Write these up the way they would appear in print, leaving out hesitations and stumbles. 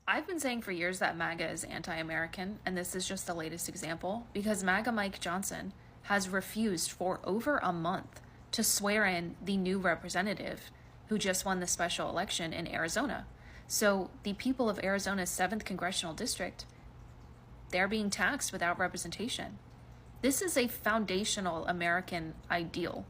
I've been saying for years that MAGA is anti-American, and this is just the latest example because MAGA Mike Johnson has refused for over a month to swear in the new representative who just won the special election in Arizona. So the people of Arizona's 7th congressional district, they're being taxed without representation. This is a foundational American ideal.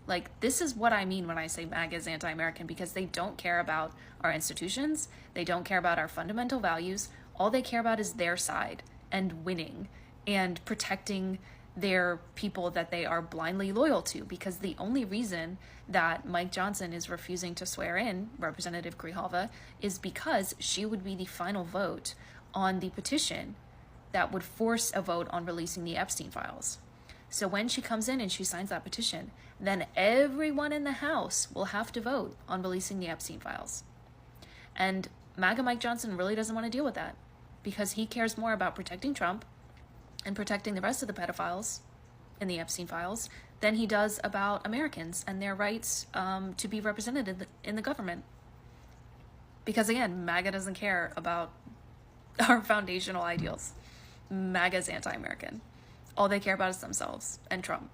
Like, this is what I mean when I say MAGA is anti-American, because they don't care about our institutions. They don't care about our fundamental values. All they care about is their side and winning and protecting their people that they are blindly loyal to. Because the only reason that Mike Johnson is refusing to swear in Representative Grijalva is because she would be the final vote on the petition that would force a vote on releasing the Epstein files. So when she comes in and she signs that petition, then everyone in the House will have to vote on releasing the Epstein files. And MAGA Mike Johnson really doesn't want to deal with that because he cares more about protecting Trump and protecting the rest of the pedophiles in the Epstein files than he does about Americans and their rights to be represented in the government. Because again, MAGA doesn't care about our foundational ideals. MAGA is anti-American. All they care about is themselves and Trump.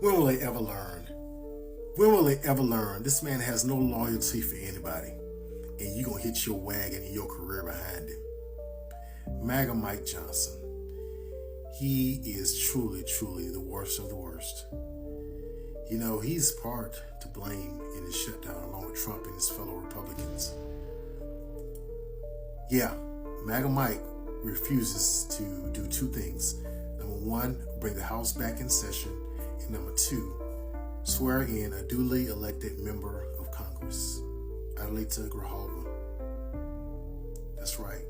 When will they ever learn? When will they ever learn? This man has no loyalty for anybody, and you're going to hit your wagon and your career behind him. MAGA Mike Johnson. He is truly, truly the worst of the worst. You know, he's part to blame in his shutdown along with Trump and his fellow Republicans. Yeah, MAGA Mike refuses to do two things. Number one, bring the House back in session. And number two, swear in a duly elected member of Congress, Adelita Grijalva. That's right.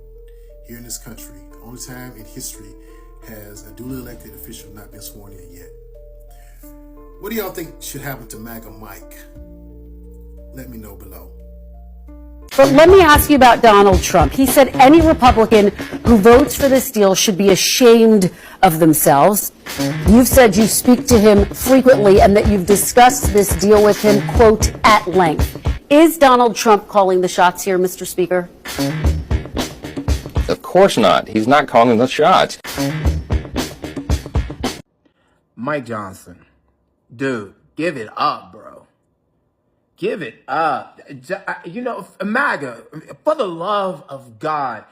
Here in this country, the only time in history has a duly elected official not been sworn in yet. What do y'all think should happen to MAGA Mike? Let me know below. But let me ask you about Donald Trump. He said any Republican who votes for this deal should be ashamed of themselves. You've said you speak to him frequently and that you've discussed this deal with him, quote, at length. Is Donald Trump calling the shots here, Mr. Speaker? Of course not. He's not calling the shots. Mike Johnson, dude, give it up, bro. Give it up. You know, MAGA, for the love of God,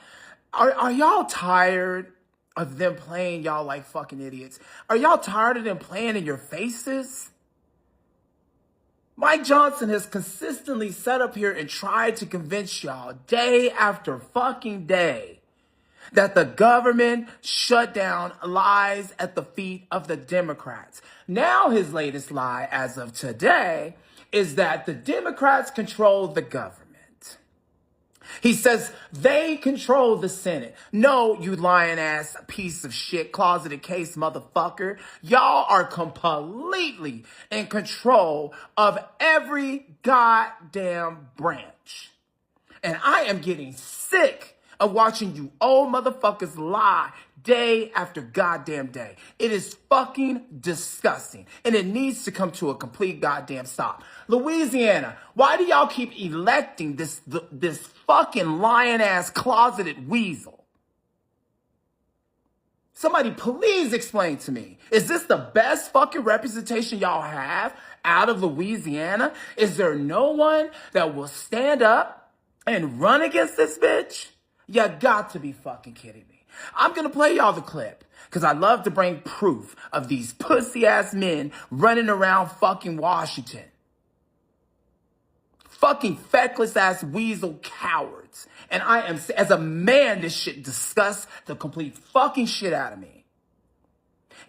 are y'all tired of them playing y'all like fucking idiots? Are y'all tired of them playing in your faces? Mike Johnson has consistently sat up here and tried to convince y'all day after fucking day that the government shutdown lies at the feet of the Democrats. Now his latest lie as of today is that the Democrats control the government. He says they control the Senate. No, you lying ass piece of shit, closeted case motherfucker. Y'all are completely in control of every goddamn branch. And I am getting sick of watching you old motherfuckers lie day after goddamn day. It is fucking disgusting. And it needs to come to a complete goddamn stop. Louisiana, why do y'all keep electing this fucking lion-ass closeted weasel? Somebody please explain to me. Is this the best fucking representation y'all have out of Louisiana? Is there no one that will stand up and run against this bitch? You got to be fucking kidding me. I'm going to play y'all the clip because I love to bring proof of these pussy-ass men running around fucking Washington. Fucking feckless-ass weasel cowards. And I am, as a man, this shit disgusts the complete fucking shit out of me.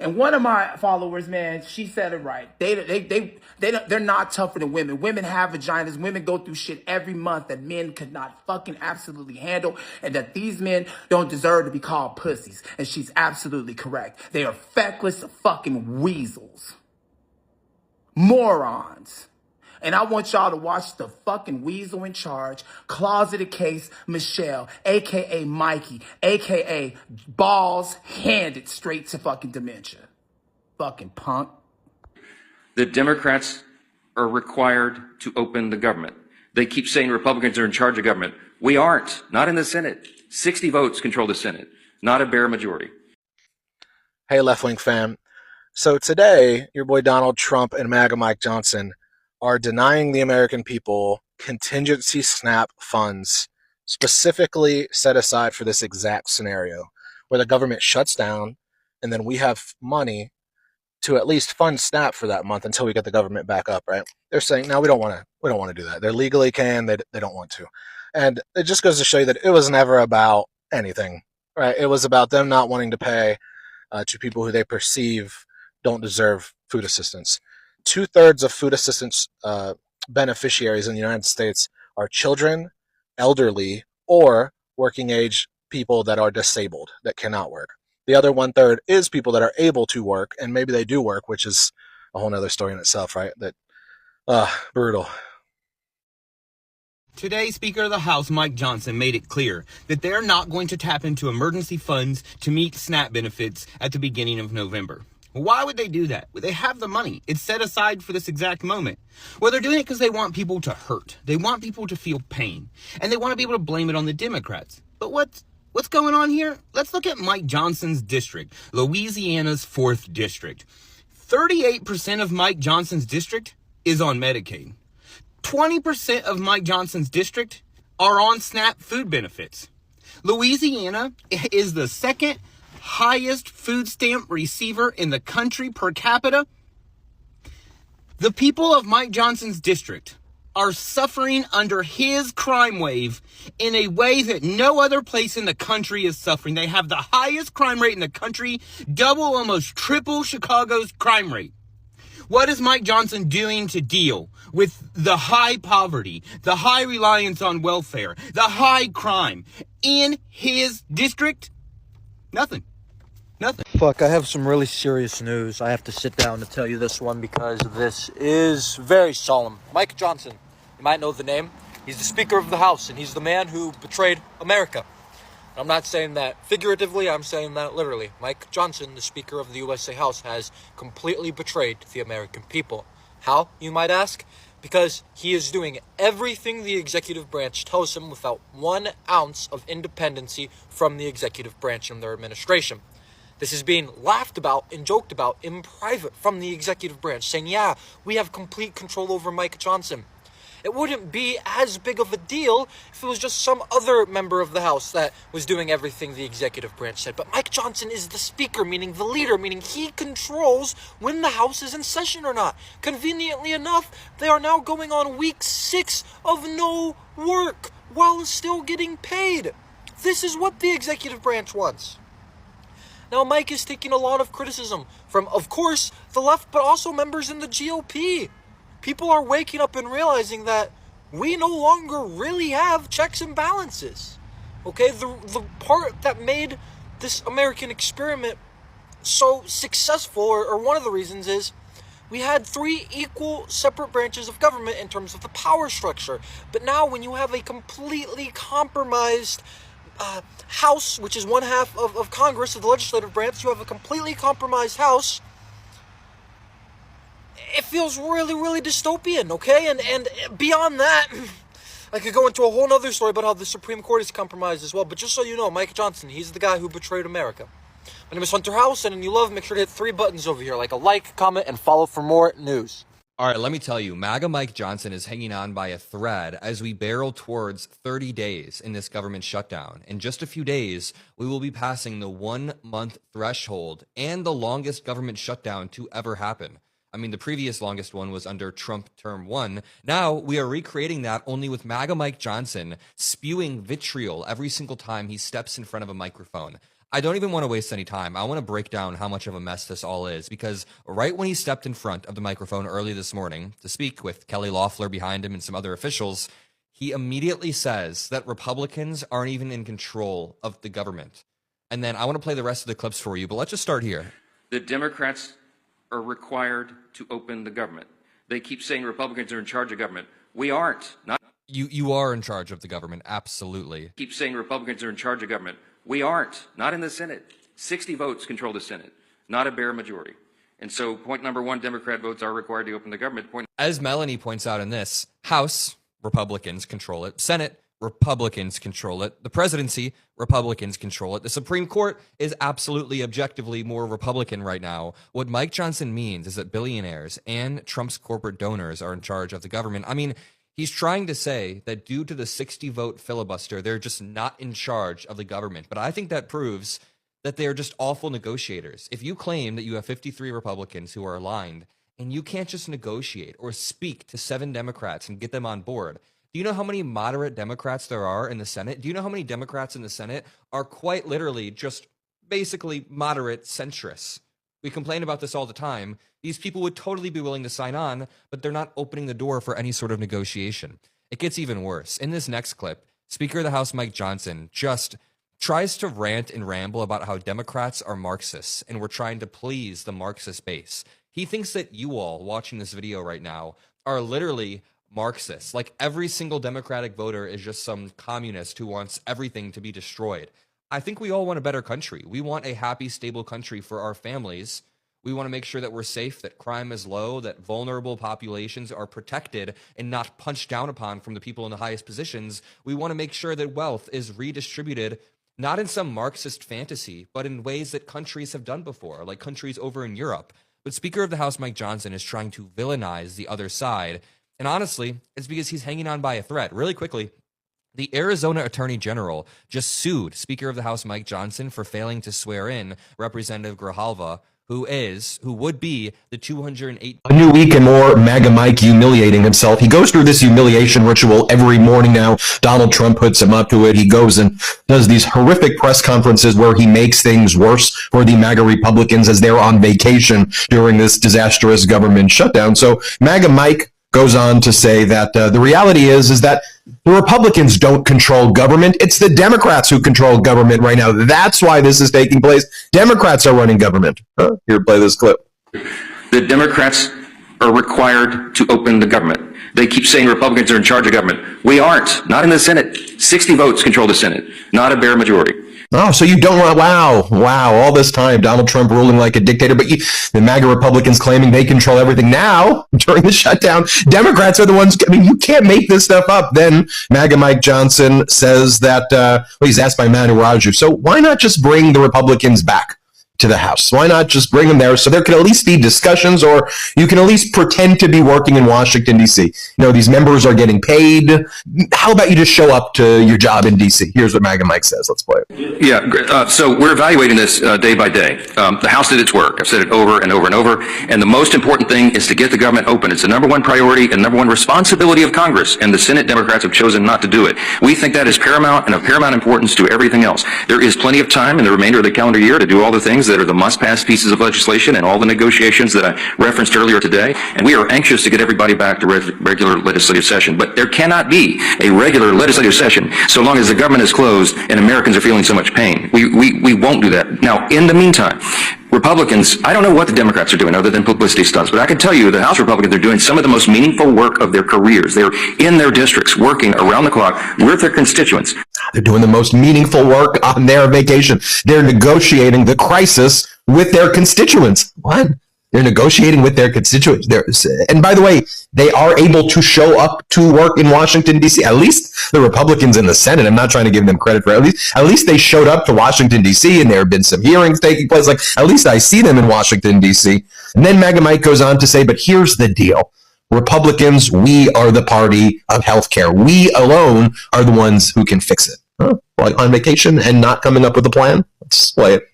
And one of my followers, man, she said it right. They're not tougher than women. Women have vaginas. Women go through shit every month that men could not fucking absolutely handle, and that these men don't deserve to be called pussies. And she's absolutely correct. They are feckless fucking weasels. Morons. And I want y'all to watch the fucking weasel in charge, closeted case Michelle, a.k.a. Mikey, a.k.a. balls handed straight to fucking dementia. Fucking punk. The Democrats are required to open the government. They keep saying Republicans are in charge of government. We aren't. Not in the Senate. 60 votes control the Senate. Not a bare majority. Hey, Left Wing fam. So today, your boy Donald Trump and MAGA Mike Johnson are denying the American people contingency SNAP funds specifically set aside for this exact scenario where the government shuts down and then we have money to at least fund SNAP for that month until we get the government back up, right? They're saying, no, we don't want to do that. They legally can, they don't want to. And it just goes to show you that it was never about anything, right? It was about them not wanting to pay to people who they perceive don't deserve food assistance. 2/3 of food assistance beneficiaries in the United States are children, elderly, or working age people that are disabled, that cannot work. The other 1/3 is people that are able to work, and maybe they do work, which is a whole other story in itself, right? That, brutal. Today, Speaker of the House Mike Johnson made it clear that they're not going to tap into emergency funds to meet SNAP benefits at the beginning of November. Why would they do that? Well, they have the money. It's set aside for this exact moment. Well, they're doing it because they want people to hurt. They want people to feel pain. And they want to be able to blame it on the Democrats. But what's going on here? Let's look at Mike Johnson's district, Louisiana's 4th district. 38% of Mike Johnson's district is on Medicaid. 20% of Mike Johnson's district are on SNAP food benefits. Louisiana is the second highest food stamp receiver in the country per capita. The people of Mike Johnson's district are suffering under his crime wave in a way that no other place in the country is suffering. They have the highest crime rate in the country, double, almost triple Chicago's crime rate. What is Mike Johnson doing to deal with the high poverty, the high reliance on welfare, the high crime in his district? Nothing. Fuck, I have some really serious news. I have to sit down to tell you this one because this is very solemn. Mike Johnson, you might know the name. He's the Speaker of the House, and he's the man who betrayed America. I'm not saying that figuratively, I'm saying that literally. Mike Johnson, the Speaker of the USA House, has completely betrayed the American people. How, you might ask? Because he is doing everything the executive branch tells him without 1 ounce of independency from the executive branch and their administration. This is being laughed about and joked about in private from the executive branch, saying, yeah, we have complete control over Mike Johnson. It wouldn't be as big of a deal if it was just some other member of the House that was doing everything the executive branch said. But Mike Johnson is the Speaker, meaning the leader, meaning he controls when the House is in session or not. Conveniently enough, they are now going on week 6 of no work while still getting paid. This is what the executive branch wants. Now, Mike is taking a lot of criticism from, of course, the left, but also members in the GOP. People are waking up and realizing that we no longer really have checks and balances. Okay, the part that made this American experiment so successful, or one of the reasons, is we had 3 equal separate branches of government in terms of the power structure. But now when you have a completely compromised House, which is 1/2 of Congress, of the legislative branch, you have a completely compromised House. It feels really, really dystopian, okay? And beyond that, I could go into a whole other story about how the Supreme Court is compromised as well. But just so you know, Mike Johnson, he's the guy who betrayed America. My name is Hunter House, and if you love, make sure to hit 3 buttons over here, like a like, comment, and follow for more news. All right, let me tell you, MAGA Mike Johnson is hanging on by a thread as we barrel towards 30 days in this government shutdown. In just a few days, we will be passing the 1-month threshold and the longest government shutdown to ever happen. I mean, the previous longest one was under Trump term 1. Now we are recreating that, only with MAGA Mike Johnson spewing vitriol every single time he steps in front of a microphone. I don't even want to waste any time. I want to break down how much of a mess this all is, because right when he stepped in front of the microphone early this morning to speak with Kelly Loeffler behind him and some other officials, he immediately says that Republicans aren't even in control of the government. And then I want to play the rest of the clips for you, but let's just start here. The Democrats are required to open the government. They keep saying Republicans are in charge of government. We aren't. Not You are in charge of the government, absolutely. keep saying Republicans are in charge of government. We aren't. Not in the Senate. 60 votes control the Senate. Not a bare majority. And so point number 1, Democrat votes are required to open the government. As Melanie points out in this, House, Republicans control it. Senate, Republicans control it. The presidency, Republicans control it. The Supreme Court is absolutely objectively more Republican right now. What Mike Johnson means is that billionaires and Trump's corporate donors are in charge of the government. I mean, he's trying to say that due to the 60-vote filibuster, they're just not in charge of the government. But I think that proves that they're just awful negotiators. If you claim that you have 53 Republicans who are aligned and you can't just negotiate or speak to 7 Democrats and get them on board, do you know how many moderate Democrats there are in the Senate? Do you know how many Democrats in the Senate are quite literally just basically moderate centrists? We complain about this all the time. These people would totally be willing to sign on, but they're not opening the door for any sort of negotiation. It gets even worse. In this next clip, Speaker of the House Mike Johnson just tries to rant and ramble about how Democrats are Marxists and we're trying to please the Marxist base. He thinks that you all watching this video right now are literally Marxists. Like every single Democratic voter is just some communist who wants everything to be destroyed. I think we all want a better country. We want a happy, stable country for our families. We want to make sure that we're safe, that crime is low, that vulnerable populations are protected and not punched down upon from the people in the highest positions. We want to make sure that wealth is redistributed, not in some Marxist fantasy, but in ways that countries have done before, like countries over in Europe. But Speaker of the House Mike Johnson is trying to villainize the other side. And honestly, it's because he's hanging on by a thread. Really quickly, the Arizona Attorney General just sued Speaker of the House Mike Johnson for failing to swear in Representative Grijalva, who would be the 208. A new week and more, MAGA Mike humiliating himself. He goes through this humiliation ritual every morning now. Donald Trump puts him up to it. He goes and does these horrific press conferences where he makes things worse for the MAGA Republicans as they're on vacation during this disastrous government shutdown. So MAGA Mike goes on to say that the reality is that the Republicans don't control government. It's the Democrats who control government right now. That's why this is taking place. Democrats are running government. Here, play this clip. The Democrats are required to open the government. They keep saying Republicans are in charge of government. We aren't. Not in the Senate. 60 votes control the Senate. Not a bare majority. Oh, so you don't want, wow, all this time, Donald Trump ruling like a dictator, but the MAGA Republicans claiming they control everything. Now, during the shutdown, Democrats are the ones, I mean, you can't make this stuff up. Then MAGA Mike Johnson says that, he's asked by Manu Raju, so why not just bring the Republicans back to the House? Why not just bring them there so there can at least be discussions, or you can at least pretend to be working in Washington, D.C. These members are getting paid. How about you just show up to your job in D.C.? Here's what MAGA Mike says. Let's play it. Yeah, so we're evaluating this day by day. The House did its work. I've said it over and over and over. And the most important thing is to get the government open. It's the number one priority and number one responsibility of Congress. And the Senate Democrats have chosen not to do it. We think that is paramount and of paramount importance to everything else. There is plenty of time in the remainder of the calendar year to do all the things that are the must-pass pieces of legislation and all the negotiations that I referenced earlier today. And we are anxious to get everybody back to regular legislative session. But there cannot be a regular legislative session so long as the government is closed and Americans are feeling so much pain. We won't do that. Now, in the meantime, Republicans, I don't know what the Democrats are doing other than publicity stunts, but I can tell you the House Republicans are doing some of the most meaningful work of their careers. They're in their districts working around the clock with their constituents. They're doing the most meaningful work on their vacation. They're negotiating the crisis with their constituents. What? They're negotiating with their constituents. And by the way, they are able to show up to work in Washington, D.C. At least the Republicans in the Senate, I'm not trying to give them credit for it. At least they showed up to Washington, D.C., and there have been some hearings taking place. Like, at least I see them in Washington, D.C. And then MAGA Mike goes on to say, but here's the deal. Republicans, we are the party of healthcare. We alone are the ones who can fix it. Like on vacation and not coming up with a plan? Let's play it.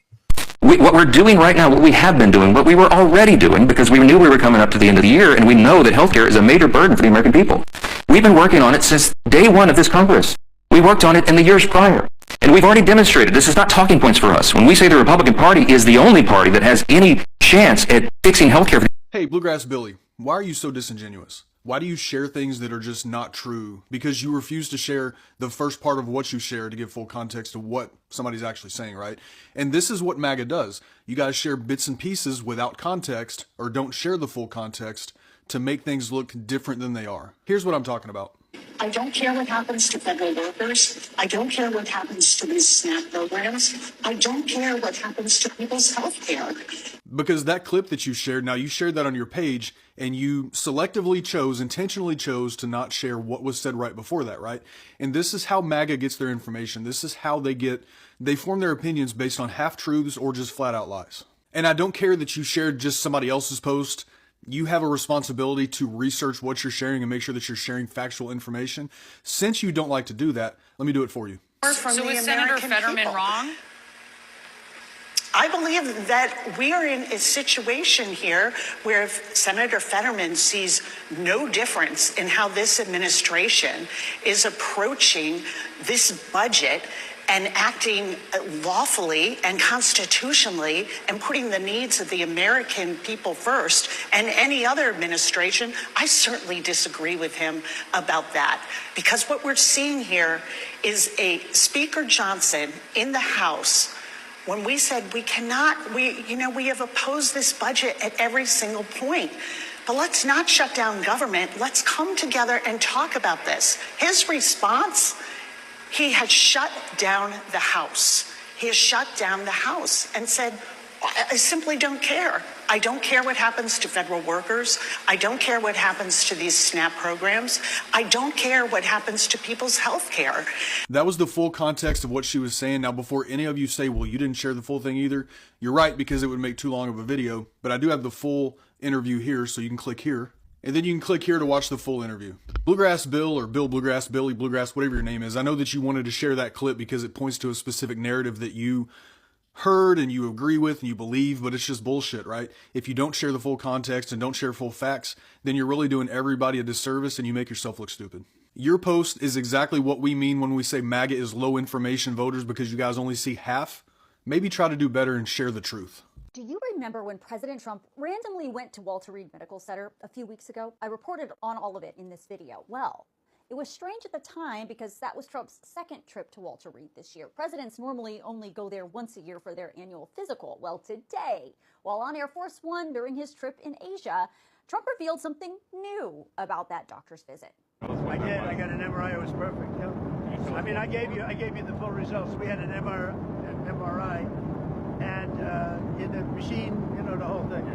What we're doing right now, what we have been doing, what we were already doing, because we knew we were coming up to the end of the year, and we know that healthcare is a major burden for the American people. We've been working on it since day one of this Congress. We worked on it in the years prior. And we've already demonstrated this is not talking points for us. When we say the Republican Party is the only party that has any chance at fixing healthcare. Hey, Bluegrass Billy, why are you so disingenuous? Why do you share things that are just not true? Because you refuse to share the first part of what you share to give full context to what somebody's actually saying, right? And this is what MAGA does. You guys share bits and pieces without context, or don't share the full context to make things look different than they are. Here's what I'm talking about. I don't care what happens to federal workers. I don't care what happens to these SNAP programs. I don't care what happens to people's health care. Because that clip that you shared, now you shared that on your page and you intentionally chose to not share what was said right before that, right? And this is how MAGA gets their information. This is how they form their opinions based on half-truths or just flat-out lies. And I don't care that you shared just somebody else's post. You have a responsibility to research what you're sharing and make sure that you're sharing factual information. Since you don't like to do that, let me do it for you. So is Senator Fetterman wrong? I believe that we are in a situation here where if Senator Fetterman sees no difference in how this administration is approaching this budget and acting lawfully and constitutionally and putting the needs of the American people first, and any other administration, I certainly disagree with him about that. Because what we're seeing here is a Speaker Johnson in the House. When we said we have opposed this budget at every single point. But let's not shut down government. Let's come together and talk about this. His response, he had shut down the House. He has shut down the House and said, I simply don't care. I don't care what happens to federal workers. I don't care what happens to these SNAP programs. I don't care what happens to people's health care. That was the full context of what she was saying. Now, before any of you say, well, you didn't share the full thing either, you're right, because it would make too long of a video. But I do have the full interview here, so you can click here. And then you can click here to watch the full interview. Bluegrass Bill, or Bill Bluegrass, Billy Bluegrass, whatever your name is, I know that you wanted to share that clip because it points to a specific narrative that you heard and you agree with and you believe, but it's just bullshit, right? If you don't share the full context and don't share full facts, then you're really doing everybody a disservice and you make yourself look stupid. Your post is exactly what we mean when we say MAGA is low information voters, because you guys only see half. Maybe try to do better and share the truth. Do you remember when President Trump randomly went to Walter Reed Medical Center a few weeks ago? I reported on all of it in this video. Well, it was strange at the time because that was Trump's second trip to Walter Reed this year. Presidents normally only go there once a year for their annual physical. Well, today, while on Air Force One during his trip in Asia, Trump revealed something new about that doctor's visit. I did. I got an MRI. It was perfect. Yeah. I mean, I gave you the full results. We had an MRI, and in the machine, the whole thing,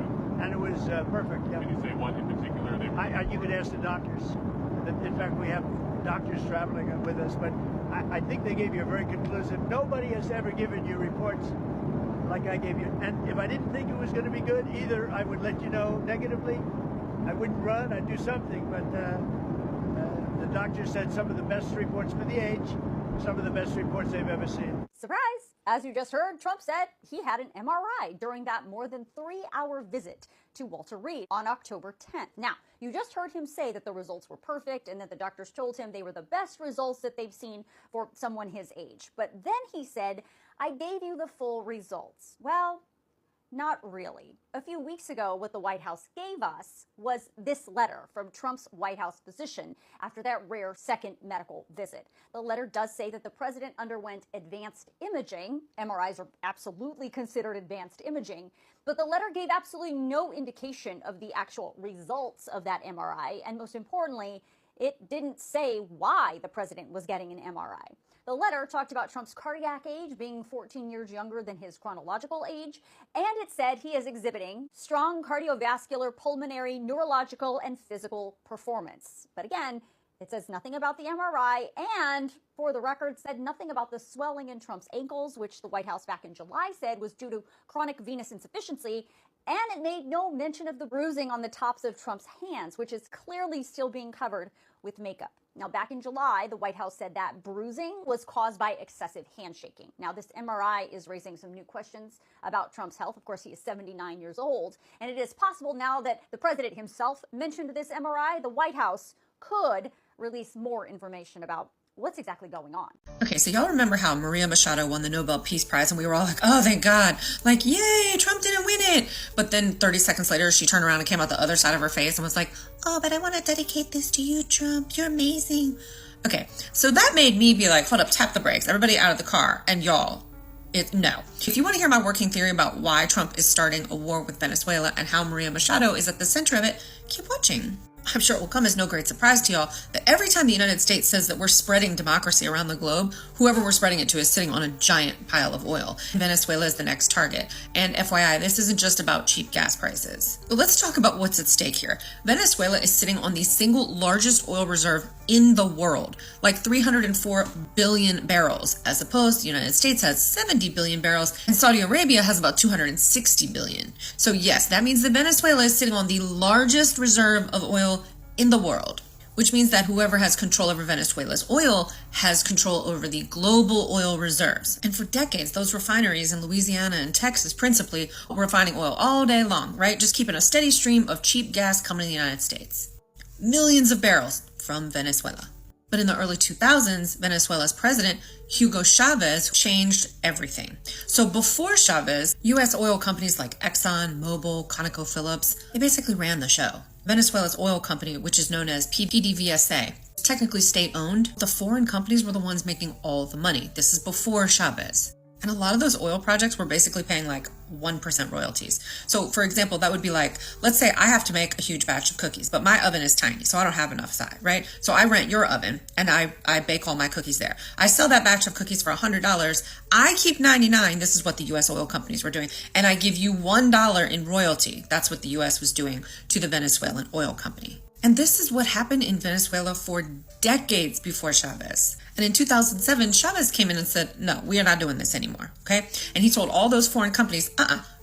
and it was perfect. Yeah. Can you say what in particular? You could ask the doctors. In fact, we have doctors traveling with us, but I think they gave you a very conclusive. Nobody has ever given you reports like I gave you. And if I didn't think it was going to be good, either I would let you know negatively, I wouldn't run, I'd do something. But the doctor said some of the best reports for the age, some of the best reports they've ever seen. Surprise! As you just heard, Trump said he had an MRI during that more than 3-hour visit to Walter Reed on October 10th. Now, you just heard him say that the results were perfect and that the doctors told him they were the best results that they've seen for someone his age. But then he said, I gave you the full results. Well, not really. A few weeks ago, what the White House gave us was this letter from Trump's White House physician after that rare second medical visit. The letter does say that the president underwent advanced imaging. MRIs are absolutely considered advanced imaging, but the letter gave absolutely no indication of the actual results of that MRI, and most importantly, it didn't say why the president was getting an MRI. The letter talked about Trump's cardiac age being 14 years younger than his chronological age, and it said he is exhibiting strong cardiovascular, pulmonary, neurological, and physical performance. But again, it says nothing about the MRI, and for the record, said nothing about the swelling in Trump's ankles, which the White House back in July said was due to chronic venous insufficiency, and it made no mention of the bruising on the tops of Trump's hands, which is clearly still being covered with makeup. Now, back in July, the White House said that bruising was caused by excessive handshaking. Now, this MRI is raising some new questions about Trump's health. Of course, he is 79 years old, and it is possible now that the president himself mentioned this MRI, the White House could release more information about what's exactly going on. Okay, so y'all remember how Maria Machado won the Nobel Peace Prize and we were all like, oh, thank God. Like, yay, Trump didn't win it. But then 30 seconds later, she turned around and came out the other side of her face and was like, oh, but I want to dedicate this to you, Trump. You're amazing. Okay, so that made me be like, hold up, tap the brakes. Everybody out of the car. And y'all, no. If you want to hear my working theory about why Trump is starting a war with Venezuela and how Maria Machado is at the center of it, keep watching. I'm sure it will come as no great surprise to y'all that every time the United States says that we're spreading democracy around the globe, whoever we're spreading it to is sitting on a giant pile of oil. Venezuela is the next target. And FYI, this isn't just about cheap gas prices. But let's talk about what's at stake here. Venezuela is sitting on the single largest oil reserve in the world, like 304 billion barrels, as opposed to the United States has 70 billion barrels, and Saudi Arabia has about 260 billion. So yes, that means that Venezuela is sitting on the largest reserve of oil in the world, which means that whoever has control over Venezuela's oil has control over the global oil reserves. And for decades, those refineries in Louisiana and Texas principally were refining oil all day long, right? Just keeping a steady stream of cheap gas coming to the United States. Millions of barrels from Venezuela. But in the early 2000s, Venezuela's president, Hugo Chavez, changed everything. So before Chavez, U.S. oil companies like Exxon, Mobil, ConocoPhillips, they basically ran the show. Venezuela's oil company, which is known as PDVSA, is technically state-owned. The foreign companies were the ones making all the money. This is before Chavez. And a lot of those oil projects were basically paying like 1% royalties. So for example, that would be like, let's say I have to make a huge batch of cookies, but my oven is tiny, so I don't have enough side, right? So I rent your oven and I bake all my cookies there. I sell that batch of cookies for $100. I keep 99. This is what the US oil companies were doing. And I give you $1 in royalty. That's what the US was doing to the Venezuelan oil company. And this is what happened in Venezuela for decades before Chavez. And in 2007, Chavez came in and said, no, we are not doing this anymore, okay? And he told all those foreign companies,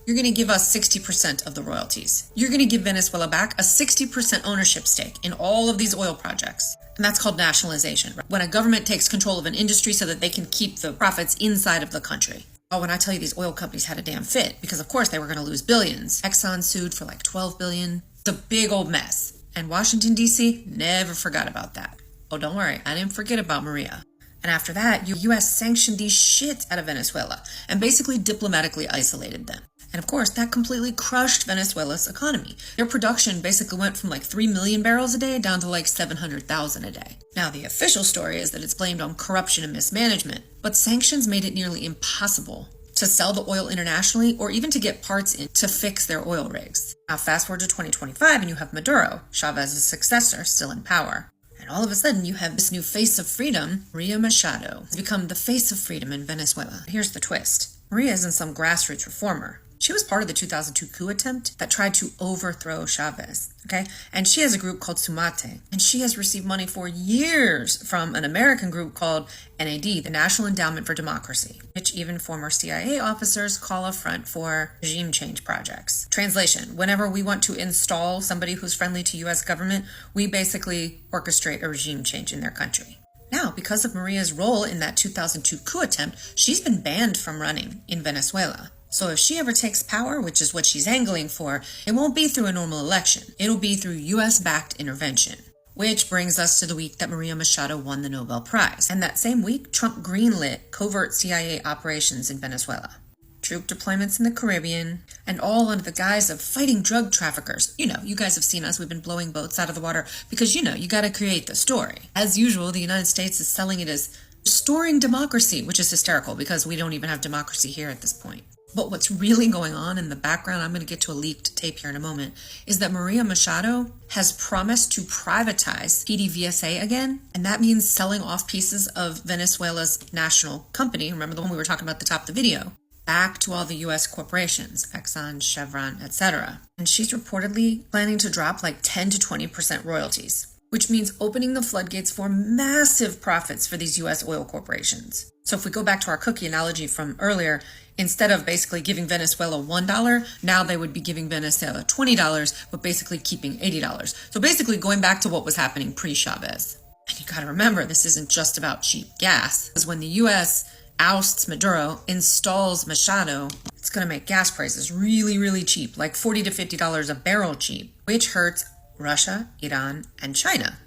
you're going to give us 60% of the royalties. You're going to give Venezuela back a 60% ownership stake in all of these oil projects. And that's called nationalization, right? When a government takes control of an industry so that they can keep the profits inside of the country. Oh, when I tell you these oil companies had a damn fit, because of course they were going to lose billions. Exxon sued for like 12 billion. It's a big old mess. And Washington, D.C. never forgot about that. Oh, don't worry, I didn't forget about Maria. And after that, U.S. sanctioned the shit out of Venezuela and basically diplomatically isolated them. And of course, that completely crushed Venezuela's economy. Their production basically went from like 3 million barrels a day down to like 700,000 a day. Now, the official story is that it's blamed on corruption and mismanagement, but sanctions made it nearly impossible to sell the oil internationally or even to get parts in to fix their oil rigs. Now, fast forward to 2025 and you have Maduro, Chavez's successor, still in power. And all of a sudden, you have this new face of freedom, Maria Machado, has become the face of freedom in Venezuela. Here's the twist. Maria isn't some grassroots reformer. She was part of the 2002 coup attempt that tried to overthrow Chavez, okay? And she has a group called Sumate, and she has received money for years from an American group called NAD, the National Endowment for Democracy, which even former CIA officers call a front for regime change projects. Translation, whenever we want to install somebody who's friendly to U.S. government, we basically orchestrate a regime change in their country. Now, because of Maria's role in that 2002 coup attempt, she's been banned from running in Venezuela. So if she ever takes power, which is what she's angling for, it won't be through a normal election. It'll be through US-backed intervention. Which brings us to the week that Maria Machado won the Nobel Prize. And that same week, Trump greenlit covert CIA operations in Venezuela. Troop deployments in the Caribbean, and all under the guise of fighting drug traffickers. You know, you guys have seen us. We've been blowing boats out of the water because, you got to create the story. As usual, the United States is selling it as restoring democracy, which is hysterical because we don't even have democracy here at this point. But what's really going on in the background, I'm going to get to a leaked tape here in a moment, is that Maria Machado has promised to privatize PDVSA again. And that means selling off pieces of Venezuela's national company, remember the one we were talking about at the top of the video, back to all the U.S. corporations, Exxon, Chevron, etc. And she's reportedly planning to drop like 10 to 20% royalties, which means opening the floodgates for massive profits for these U.S. oil corporations. So if we go back to our cookie analogy from earlier, instead of basically giving Venezuela $1, now they would be giving Venezuela $20, but basically keeping $80. So basically going back to what was happening pre-Chavez. And you gotta remember, this isn't just about cheap gas. Because when the U.S. ousts Maduro, installs Machado, it's gonna make gas prices really, really cheap, like $40 to $50 a barrel cheap, which hurts Russia, Iran, and China,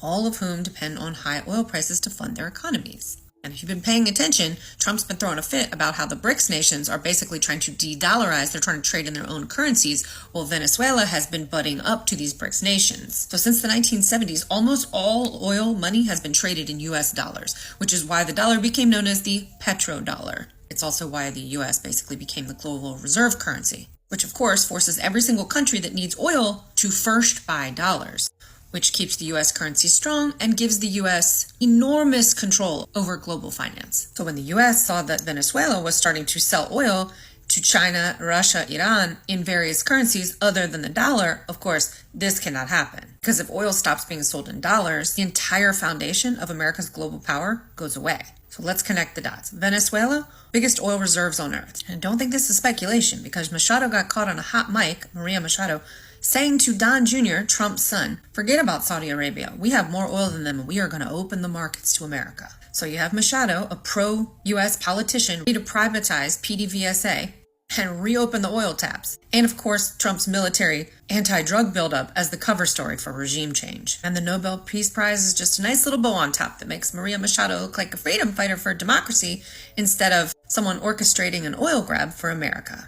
all of whom depend on high oil prices to fund their economies. And if you've been paying attention, Trump's been throwing a fit about how the BRICS nations are basically trying to de-dollarize. They're trying to trade in their own currencies, while Venezuela has been butting up to these BRICS nations. So since the 1970s, almost all oil money has been traded in US dollars, which is why the dollar became known as the petrodollar. It's also why the US basically became the global reserve currency, which of course forces every single country that needs oil to first buy dollars. which keeps the US currency strong and gives the US enormous control over global finance. So when the US saw that Venezuela was starting to sell oil to China, Russia, Iran in various currencies other than the dollar, of course, this cannot happen. Because if oil stops being sold in dollars, the entire foundation of America's global power goes away. So let's connect the dots. Venezuela, biggest oil reserves on earth. And don't think this is speculation, because Machado got caught on a hot mic, Maria Machado, saying to Don Jr., Trump's son, forget about Saudi Arabia. We have more oil than them, and we are going to open the markets to America. So you have Machado, a pro-U.S. politician, ready to privatize PDVSA and reopen the oil taps. And of course, Trump's military anti-drug buildup as the cover story for regime change. And the Nobel Peace Prize is just a nice little bow on top that makes Maria Machado look like a freedom fighter for democracy instead of someone orchestrating an oil grab for America.